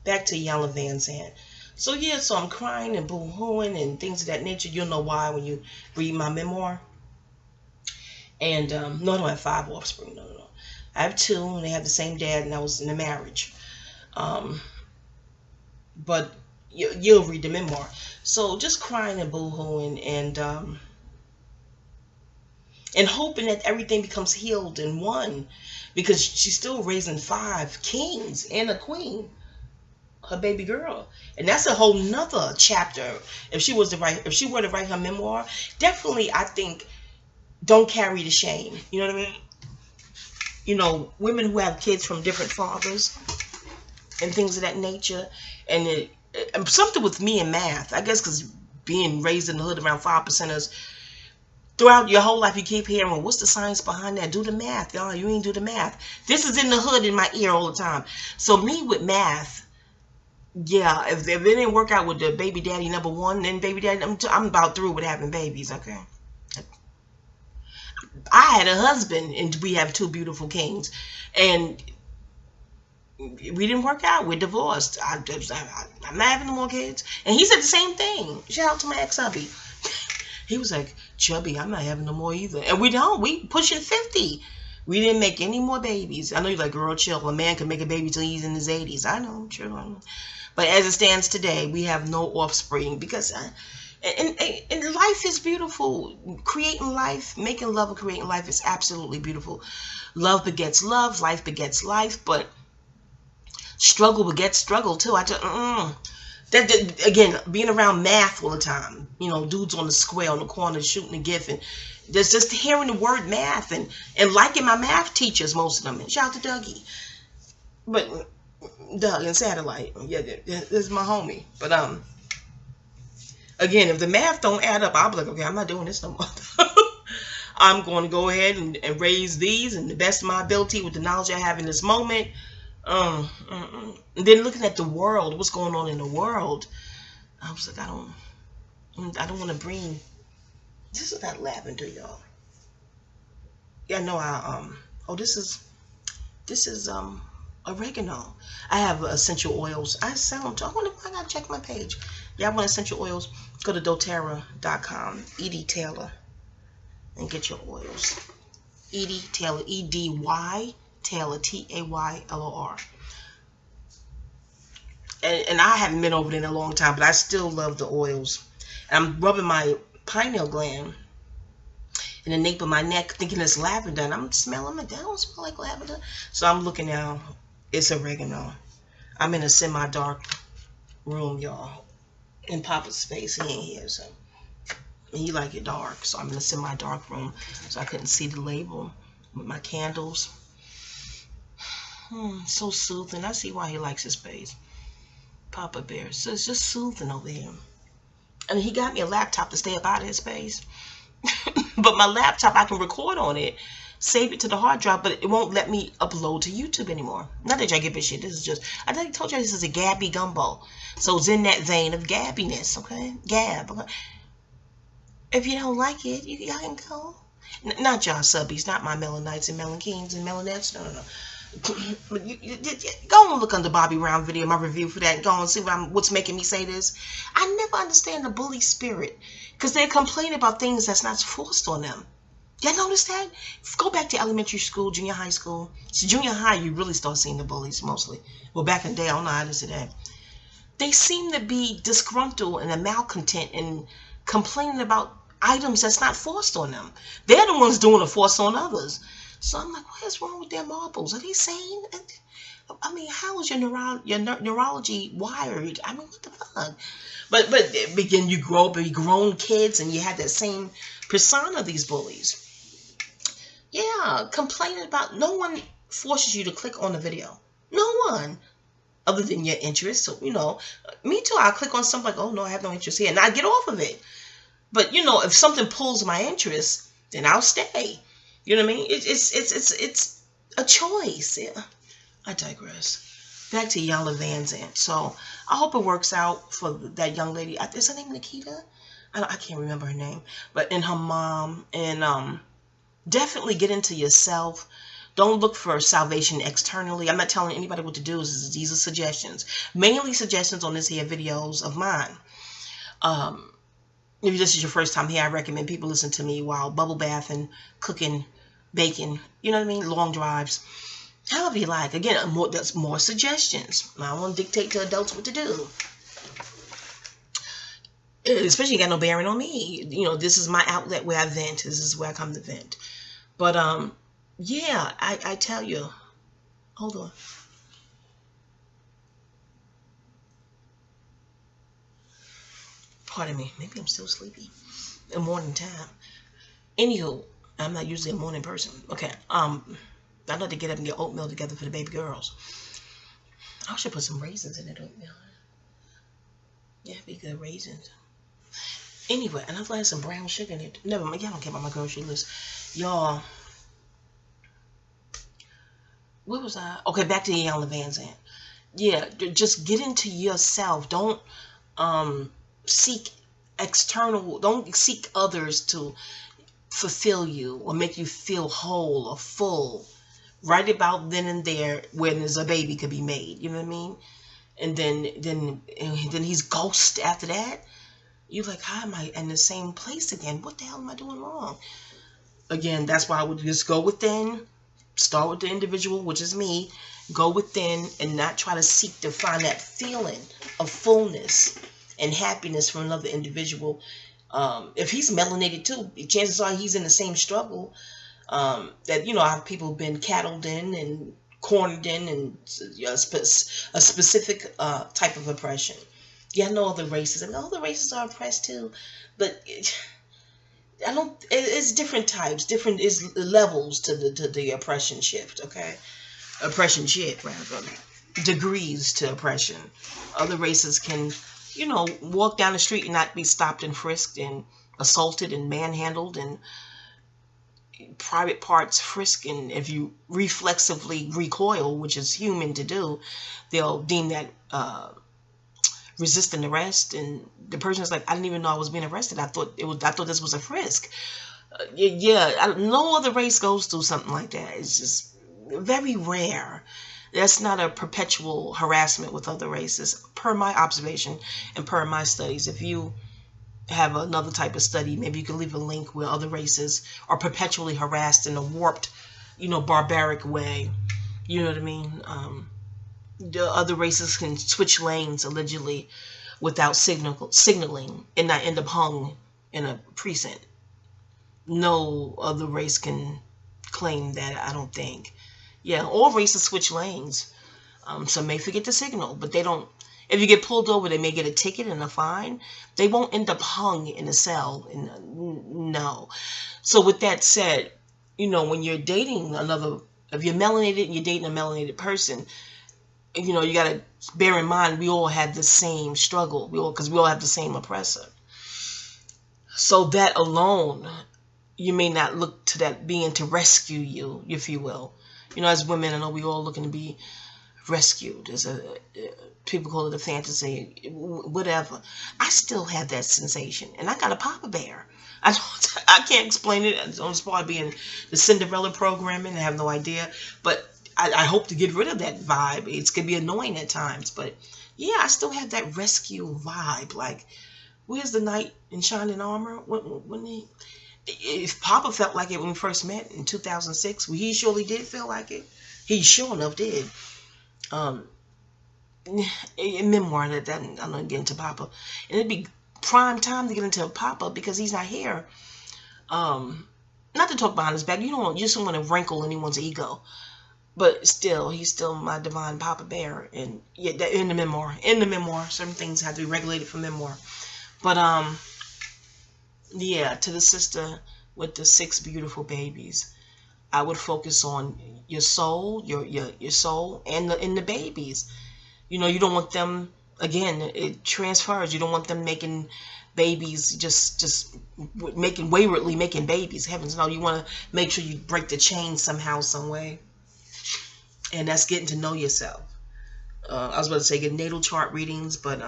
back to Iyanla Vazant. So yeah, so I'm crying and boo-hooing and things of that nature. You'll know why when you read my memoir. And no, I don't have 5 offspring. No. I have 2, and they have the same dad, and I was in a marriage. But you'll read the memoir. So just crying and boo-hooing and hoping that everything becomes healed in one, because she's still raising 5 kings and a queen, her baby girl, and that's a whole nother chapter. If she were to write her memoir, definitely I think don't carry the shame. You know what I mean? You know, women who have kids from different fathers and things of that nature, and something with me and math, I guess, because being raised in the hood around 5%ers. Throughout your whole life, you keep hearing, well, what's the science behind that? Do the math. Y'all, you ain't do the math. This is in the hood in my ear all the time. So me with math, yeah, if it didn't work out with the baby daddy number 1, then baby daddy, I'm about through with having babies, okay? I had a husband, and we have 2 beautiful kings. And we didn't work out. We're divorced. I'm not having no more kids. And he said the same thing. Shout out to my ex-hubby. He was like, Chubby, I'm not having no more either. And we don't. We pushing 50. We didn't make any more babies. I know you're like, girl, chill. A man can make a baby till he's in his 80s. I know, true. But as it stands today, we have no offspring, because and life is beautiful. Creating life, making love and creating life is absolutely beautiful. Love begets love. Life begets life. But struggle begets struggle too. Again, being around math all the time, you know, dudes on the square, on the corner, shooting a gif, and just hearing the word math and liking my math teachers, most of them. And shout out to Dougie. But Doug and Satellite, yeah, this is my homie. But again, if the math don't add up, I'll be like, okay, I'm not doing this no more. I'm going to go ahead and raise these in the best of my ability with the knowledge I have in this moment. And then looking at the world, what's going on in the world, I was like, I don't want to bring. This is not lavender, y'all. Yeah, no, oh, this is oregano. I have essential oils. I gotta check my page. Yeah, I want essential oils. Go to doTerra.com, Edie Taylor, and get your oils. Edie Taylor, E-D-Y Taylor, T-A-Y-L-O-R. And I haven't been over there in a long time, but I still love the oils. And I'm rubbing my pineal gland in the nape of my neck, thinking it's lavender, and I'm smelling it. That don't smell like lavender. So I'm looking now. It's oregano. I'm in a semi-dark room, y'all. In Papa's space, he ain't here, so he like it dark. So I'm in a semi-dark room, so I couldn't see the label with my candles. So soothing. I see why he likes his space. Papa Bear. So it's just soothing over here. And he got me a laptop to stay up out of his space. But my laptop, I can record on it, save it to the hard drive, but it won't let me upload to YouTube anymore. Not that y'all give a shit. This is just, I told you this is a Gabby gumbo. So it's in that vein of gabbiness, okay? Gab. Okay? If you don't like it, y'all can go. Not y'all subbies, not my melanites and melankings and melanettes. No. Go and look under Bobby Brown video, my review for that. Go and see what's making me say this. I never understand the bully spirit, because they're complaining about things that's not forced on them. Y'all notice that? Go back to elementary school, junior high school. So junior high, you really start seeing the bullies mostly. Well, back in the day, I don't know how it is today. They seem to be disgruntled and a malcontent and complaining about items that's not forced on them. They're the ones doing the force on others. So I'm like, what is wrong with their marbles? Are they sane? I mean, how is your neurology wired? I mean, what the fuck? But again, you grow up and you grown kids and you have that same persona of these bullies. Yeah, complaining about, no one forces you to click on the video. No one. Other than your interest. So, you know, me too. I click on something like, oh no, I have no interest here. And I get off of it. But, you know, if something pulls my interest, then I'll stay. You know what I mean? It's a choice. Yeah. I digress. Back to Iyanla Vazant. So I hope it works out for that young lady. Is her name Nikita? I can't remember her name. But and her mom. And definitely get into yourself. Don't look for salvation externally. I'm not telling anybody what to do. These are suggestions. Mainly suggestions on this here videos of mine. If this is your first time here, I recommend people listen to me while bubble bathing, cooking, baking, you know what I mean? Long drives. However you like. Again, that's more suggestions. I don't want to dictate to adults what to do. Especially, you got no bearing on me. You know, this is my outlet where I vent. This is where I come to vent. But, yeah, I tell you. Hold on. Pardon me. Maybe I'm still sleepy. In morning time. Anywho, I'm not usually a morning person. Okay. I like to get up and get oatmeal together for the baby girls. I should put some raisins in that oatmeal. Yeah, be good raisins. Anyway, and I've had some brown sugar in it. Never mind. Y'all don't care about my grocery list. Y'all. Where was I? Okay, back to Iyanla Vazant. Yeah, just get into yourself. Don't seek external. Don't seek others to fulfill you or make you feel whole or full. Right about then and there, when there's a baby could be made. You know what I mean? And then he's ghost after that. You're like, how am I in the same place again? What the hell am I doing wrong? Again, that's why I would just go within. Start with the individual, which is me. Go within and not try to seek to find that feeling of fullness and happiness from another individual. If he's melanated too, chances are he's in the same struggle that, you know, how people have been cattled in and cornered in and a specific type of oppression. Yeah, I know other races. I know other races are oppressed too, but it's different types, different levels to the oppression shift, okay? Oppression shift, rather. Degrees to oppression. Other races can, you know, walk down the street and not be stopped and frisked and assaulted and manhandled and private parts frisked, and if you reflexively recoil, which is human to do, they'll deem that resisting arrest, and the person is like, I didn't even know I was being arrested. I thought this was a frisk. No other race goes through something like that. It's just very rare. That's not a perpetual harassment with other races, per my observation and per my studies. If you have another type of study, maybe you can leave a link where other races are perpetually harassed in a warped, you know, barbaric way. You know what I mean? The other races can switch lanes allegedly without signaling and not end up hung in a precinct. No other race can claim that, I don't think. Yeah, all races switch lanes. Some may forget to signal, but they don't. If you get pulled over, they may get a ticket and a fine. They won't end up hung in a cell. No. So with that said, you know, when you're dating another, if you're melanated and you're dating a melanated person, you know, you got to bear in mind we all have the same struggle. Because we all have the same oppressor. So that alone, you may not look to that being to rescue you, if you will. You know, as women, I know we all looking to be rescued. People call it a fantasy, whatever. I still have that sensation, and I got a Papa Bear. I can't explain it. It's part of being the Cinderella programming. I have no idea, but I hope to get rid of that vibe. It's gonna be annoying at times, but yeah, I still have that rescue vibe. Like, where's the knight in shining armor? If Papa felt like it when we first met in 2006, well, he surely did feel like it. He sure enough did. In memoir that I'm gonna get into Papa, and it'd be prime time to get into Papa because he's not here. Not to talk behind his back. You just don't want to wrinkle anyone's ego. But still, he's still my divine Papa Bear. And yeah, in the memoir, certain things have to be regulated for memoir. But yeah, to the sister with the 6 beautiful babies, I would focus on your soul, your soul, and the babies. You know, you don't want them, again, it transfers. You don't want them making babies, just waywardly making babies. Heavens no, you want to make sure you break the chain somehow, some way. And that's getting to know yourself. I was about to say get natal chart readings, but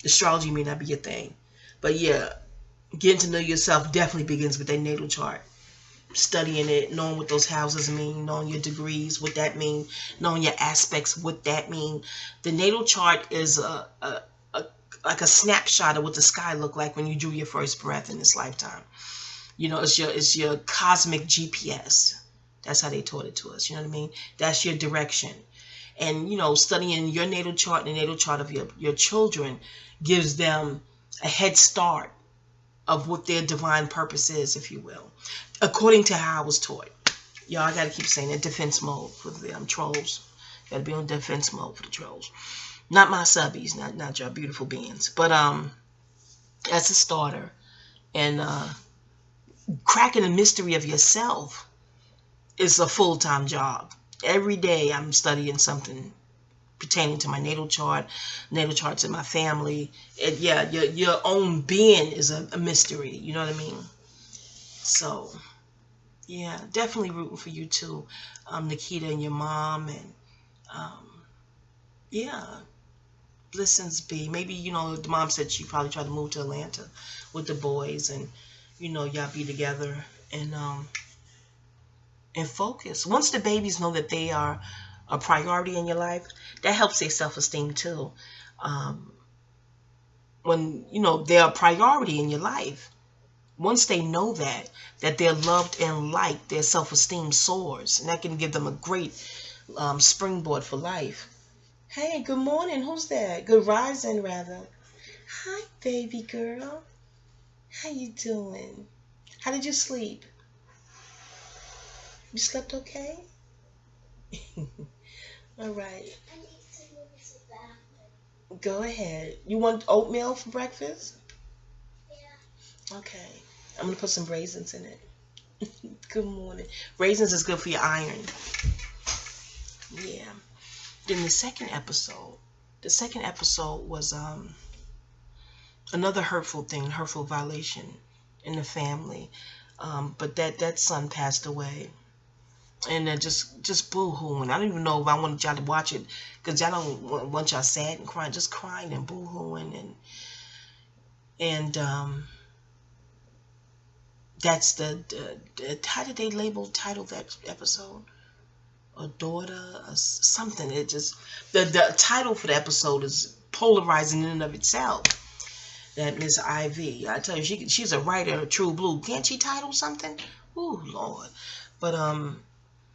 astrology may not be your thing. But yeah, getting to know yourself definitely begins with that natal chart. Studying it, knowing what those houses mean, knowing your degrees, what that mean, knowing your aspects, what that mean. The natal chart is like a snapshot of what the sky looked like when you drew your first breath in this lifetime. You know, it's your cosmic GPS. That's how they taught it to us. You know what I mean? That's your direction. And, you know, studying your natal chart and the natal chart of your children gives them a head start of what their divine purpose is, if you will, according to how I was taught. Y'all, I got to keep saying that, defense mode for the trolls. Got to be on defense mode for the trolls. Not my subbies, not your beautiful beings. But as a starter, and cracking the mystery of yourself is a full-time job. Every day I'm studying something pertaining to my natal charts in my family. And yeah, your own being is a mystery. You know what I mean? So, yeah, definitely rooting for you too, Nikita and your mom. And yeah, blessings be. Maybe, you know, the mom said she probably tried to move to Atlanta with the boys, and, you know, y'all be together and focus. Once the babies know that they are a priority in your life, that helps their self-esteem too. When, you know, they're a priority in your life, once they know that they're loved and liked, their self-esteem soars, and that can give them a great springboard for life. Hey, good morning. Who's that? Good rising, rather. Hi, baby girl. How you doing? How did you sleep? You slept okay? All right. I need to go to the bathroom. Go ahead. You want oatmeal for breakfast? Yeah. Okay. I'm going to put some raisins in it. Good morning. Raisins is good for your iron. Yeah. Then the second episode was another hurtful thing, hurtful violation in the family. But that son passed away. And then just boo-hooing. I don't even know if I wanted y'all to watch it, because y'all don't want y'all sad and crying, just crying and boo-hooing. And that's the how did they title that episode? A daughter, something. It just, the title for the episode is polarizing in and of itself. That Miss Ivy, I tell you, she's a writer, a true blue. Can't she title something? Ooh, Lord. But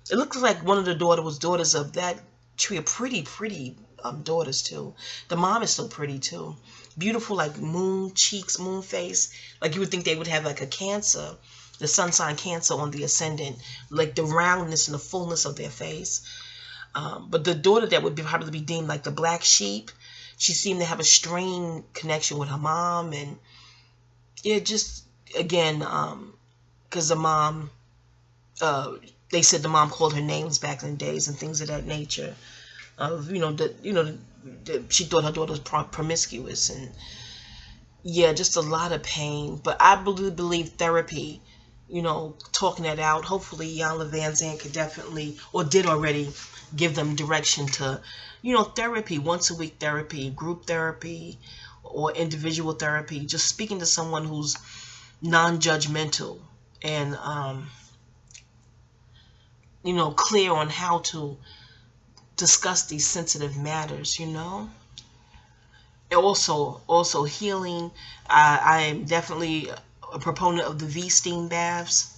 it looks like one of the daughters of that tree. Pretty daughters too. The mom is so pretty too. Beautiful, like moon cheeks, moon face. Like you would think they would have like a Cancer, the sun sign Cancer on the ascendant, like the roundness and the fullness of their face. But the daughter that would probably be deemed like the black sheep, she seemed to have a strained connection with her mom. And yeah, just again, because the mom, they said the mom called her names back in the days and things of that nature. She thought her daughter was promiscuous, and yeah, just a lot of pain. But I believe therapy, talking that out. Hopefully, Iyanla Vazant could definitely, or did already, give them direction to, therapy, once a week therapy, group therapy, or individual therapy. Just speaking to someone who's non-judgmental and clear on how to discuss these sensitive matters, Also healing. I am definitely a proponent of the V-steam baths,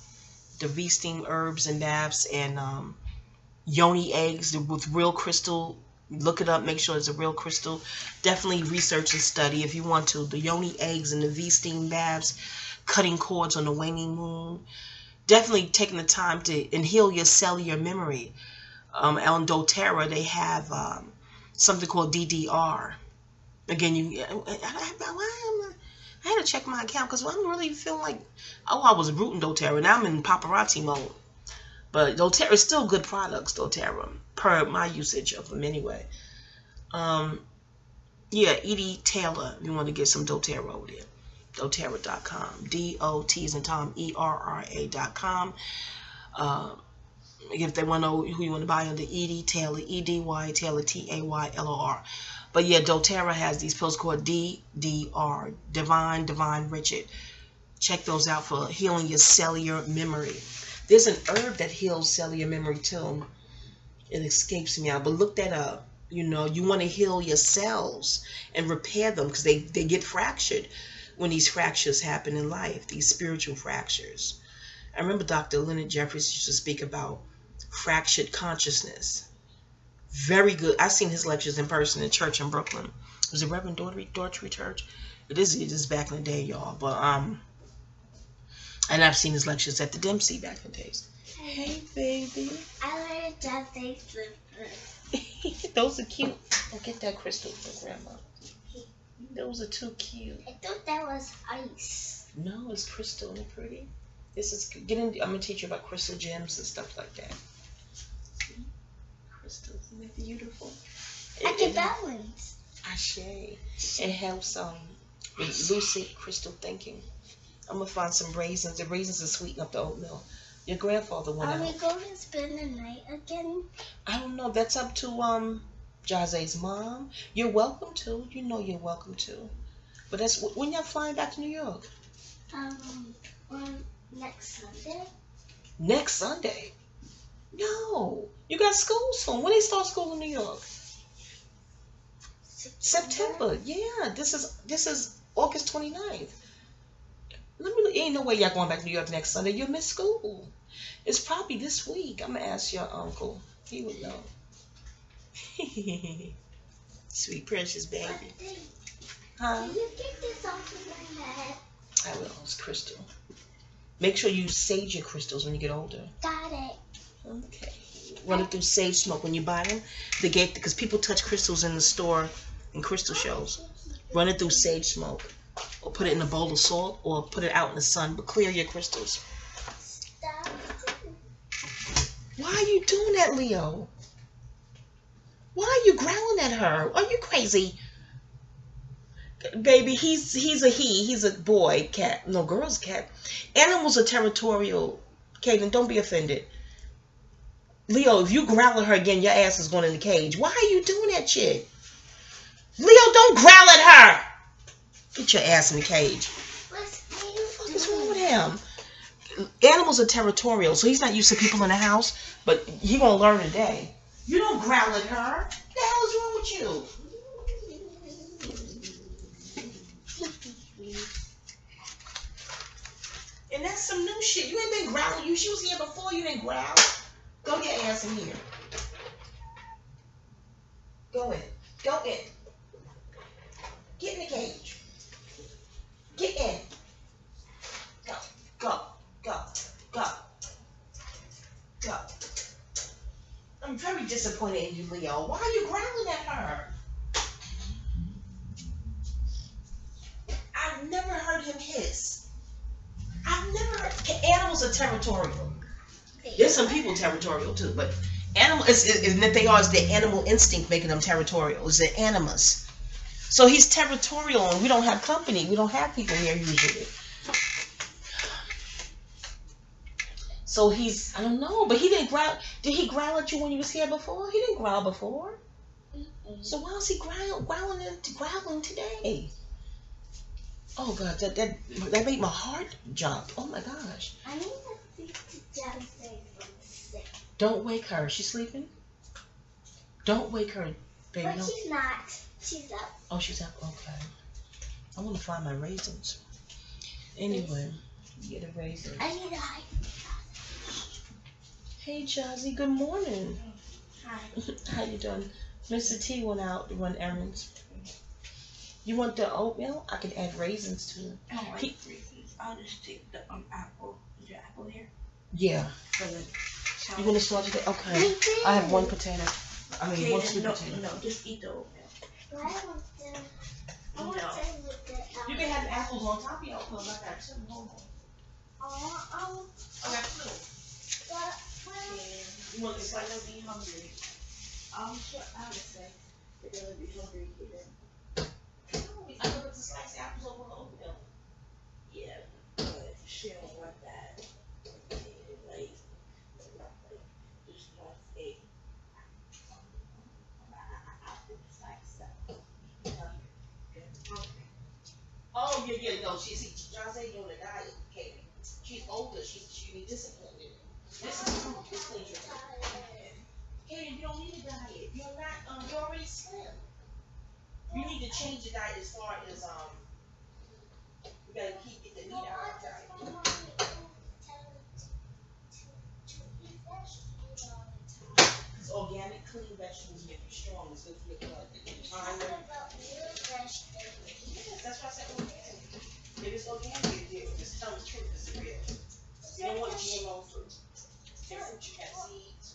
the V-steam herbs and baths, and yoni eggs with real crystal. Look it up, make sure it's a real crystal. Definitely research and study if you want to. The yoni eggs and the V-steam baths, cutting cords on the waning moon. Definitely taking the time to heal your cellular memory. On doTERRA, they have something called DDR. Again, I had to check my account because I'm really feeling like, I was rooting doTERRA. Now I'm in paparazzi mode. But doTERRA is still good products, doTERRA, per my usage of them anyway. Yeah, Edie Taylor, if you want to get some doTERRA over there. doTERRA.com. D-O-T as in Tom, E-R-R-A.com. If they want to know who you want to buy under Edie Taylor, E-D-Y Taylor, T-A-Y-L-O-R. But yeah, doTERRA has these pills called DDR, Divine Richard. Check those out for healing your cellular memory. There's an herb that heals cellular memory too. It escapes me out, but look that up. You want to heal your cells and repair them because they get fractured when these fractures happen in life, these spiritual fractures. I remember Dr. Leonard Jeffries used to speak about fractured consciousness. Very good. I've seen his lectures in person in church in Brooklyn. It was a Reverend Daughtry Church. It is back in the day, y'all. But and I've seen his lectures at the Dempsey back in the days. Hey, baby. I learned that they slippers. Those are cute. Oh, get that crystal for Grandma. Those are too cute. I thought that was ice. No, it's crystal. Isn't it pretty? This is I'm gonna teach you about crystal gems and stuff like that. Crystals, isn't that beautiful? I can balance. Ashe. It helps with lucid crystal thinking. I'm gonna find some raisins. The raisins are sweeten up the oatmeal. Your grandfather went out. Are we going to spend the night again? I don't know. That's up to Jaze's mom. You're welcome to. You're welcome to. But that's when y'all flying back to New York. On next Sunday. Next Sunday? No. You got school soon. When they start school in New York? September. Yeah. This is August 29th. Ain't no way y'all going back to New York next Sunday. You'll miss school. It's probably this week. I'm gonna ask your uncle. He would know. Sweet precious baby. Huh? Can you get this off of my head? I will. It's crystal. Make sure you sage your crystals when you get older. Got it. Okay. Run it through sage smoke when you buy them. Because people touch crystals in the store in crystal shows. Run it through sage smoke. Or put it in a bowl of salt, or put it out in the sun, but clear your crystals. Stop. Why are you doing that, Leo? Why are you growling at her? Are you crazy? Baby, he's a boy cat. No, girl's cat. Animals are territorial. Kaden, don't be offended. Leo, if you growl at her again, your ass is going in the cage. Why are you doing that shit? Leo, don't growl at her. Get your ass in the cage. What's wrong with him? Animals are territorial, so he's not used to people in the house, but he gonna learn today. You don't growl at her. What the hell is wrong with you? And that's some new shit. You ain't been growling. She was here before. You didn't growl. Go get your ass in here. Go in. Go in. Get in the cage. Get in. Go. Go. Go. Go. Go. I'm very disappointed in you, Leo. Why are you growling at her? I've never heard him hiss. I've never heard. Animals are territorial. There's some people territorial too, but animals, and that they are, is the animal instinct making them territorial. It's the animus. So he's territorial, and we don't have company. We don't have people here usually. So he's, I don't know, but he didn't growl. Did he growl at you when you was here before? He didn't growl before. So why is he growling today? Oh God, that made my heart jump. Oh my gosh. I need to speak to Jazzy from 6. Don't wake her. She's sleeping? Don't wake her, baby. But she's not. She's up. Oh, she's up. Okay. I want to find my raisins. Anyway, get the raisins. I need to hide. Hey, Jazzy. Good morning. Hi. How you doing? Mr. T went out to run errands. You want the oatmeal? I can add raisins to it. I don't like raisins. I'll just take the apple. Is your apple here? Yeah. You want to start today? Okay. I have one potato. I mean, one sweet potato. No, just eat the oatmeal. You can have apples on top of your oatmeal like that too. I got two. You want this? Like they'll be hungry. Sure, I would say that they'll be hungry either. I could put the sliced apples over the oatmeal. Yeah, but she don't want that. Like, just want a apple slice up. Oh, yeah, no. Jazzy on a diet, Katie. She's older. She be disciplined. This is fruit. This cleans your teeth. Katie, you don't need a diet. You're already slim. You need to change your diet as far as, you gotta get the meat out of the diet. Because organic, clean vegetables make you strong. It's good for your blood. Yes, that's why I said organic. If it's organic, just tell the truth. It's real. You don't want GMO fruit. Your fruit, you have seeds.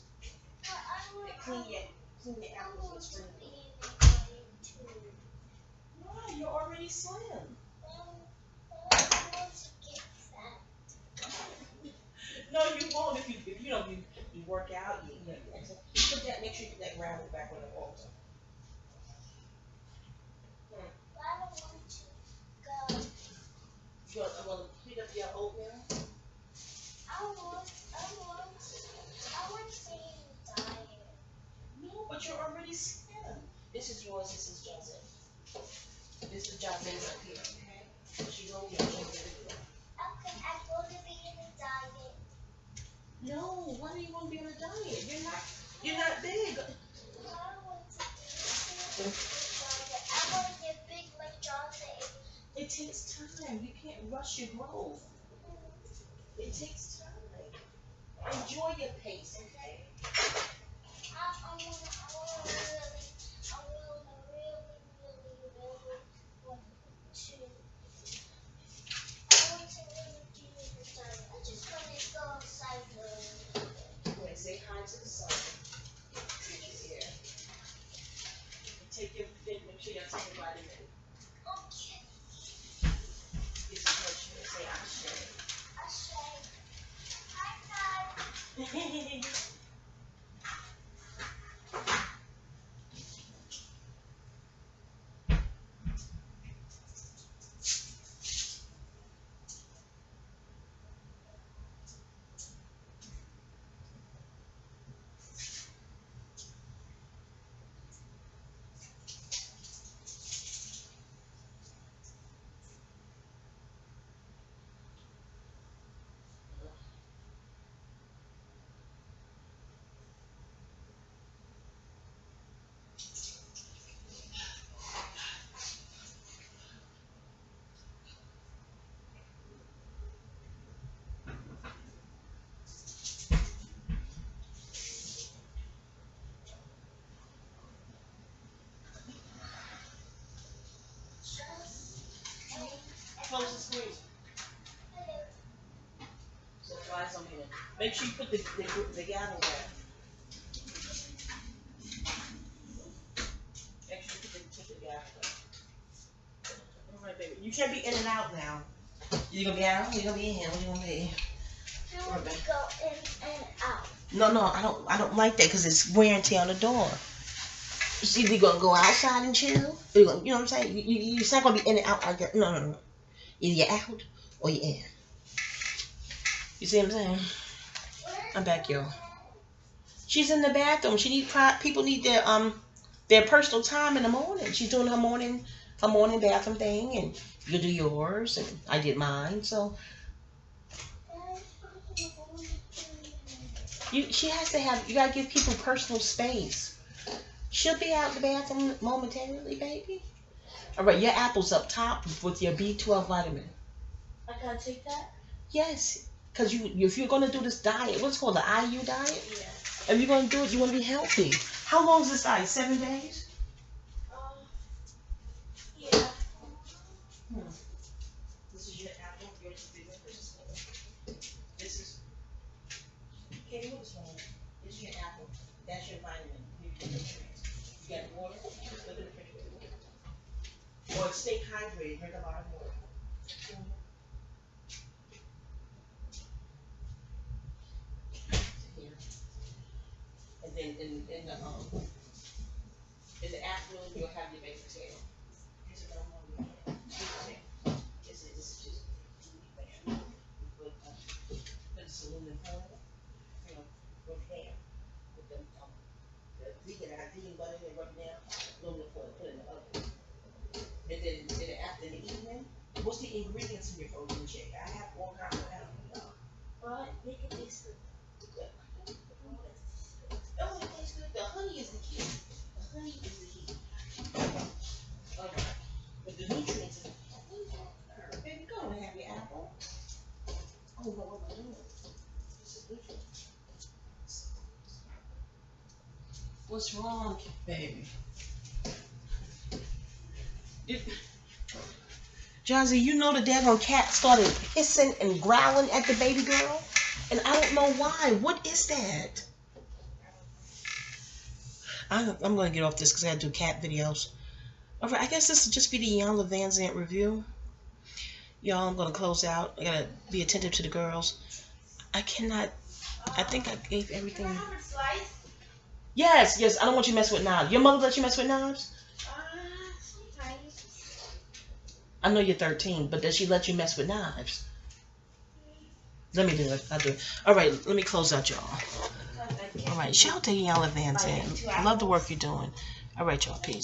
Clean your apples with spring. Why? You're already slim. No, you won't if you work out. You put that. Make sure you put that gravel back on the altar. You want to heat up your oatmeal? I want to diet. No, but you're already slim. This is yours. This is Joseph. This is Joseph's up here. Okay. She's over here. Okay, I'm going to be in a diet. No, why do you want to be on a diet? You're not big. I want to get big like Joseph. It takes time. You can't rush your growth. It takes time. Enjoy your pace, okay? I really want to really do this diet. I just want to go outside. Wait, say hi to the sun. She's here. Make sure you take a vitamin. Okay. This is what you say, I share. Hi, guys. Close the screen. So try something. Make sure you put the gavel back. Make sure you put the gavel back. All right, baby. You can't be in and out now. You gonna be out? You gonna be in here? What you gonna be? I want to go in and out. No, I don't like that because it's wear and tear on the door. It's either gonna go outside and chill, or you know what I'm saying? You're not gonna be in and out like that. No. Either you're out or you're in. You see what I'm saying? I'm back, y'all. She's in the bathroom. People need their personal time in the morning. She's doing her morning bathroom thing, and you do yours, and I did mine. So She has to have. You gotta give people personal space. She'll be out the bathroom momentarily, baby. All right, your apple's up top with your B12 vitamin. I gotta take that? Yes, because if you're gonna do this diet, what's called the IU diet? Yeah. If you're gonna do it, you want to be healthy. How long is this diet? 7 days? Yeah. This is your apple. Yours is bigger. This is. Katie, what is wrong? This is your apple. That's your vitamin. You got water? Look in the refrigerator. Or stay hydrated. Drink a lot of water. Here. And then in the afternoon, you'll have your baked potato. This is what I'm going to do. This is just put some aluminum foil, with hair, with the vegan butter and rub it down, aluminum foil, put it in the oven. And then in the evening, what's the ingredients in your protein shake? I have all kinds of them. But make it taste good. Oh, it tastes good. The honey is the key. The honey is the key. Alright. But the nutrients are baby, go and have your apple. I don't know what we're doing. This is nutrients. What's wrong, baby? Jazzy, you know the daggone cat started hissing and growling at the baby girl? And I don't know why. What is that? I'm going to get off this because I got to do cat videos. Alright, I guess this will just be the Iyanla Vazant review. Y'all, I'm going to close out. I got to be attentive to the girls. I cannot... I think I gave everything... Can I have a slice? Yes. I don't want you to mess with knives. Your mother let you mess with knives? Sometimes. I know you're 13, but does she let you mess with knives? Let me do it. I'll do it. Alright, let me close out, y'all. Alright, shout out to Iyanla Vazant. I love the work you're doing. Alright, y'all. Peace.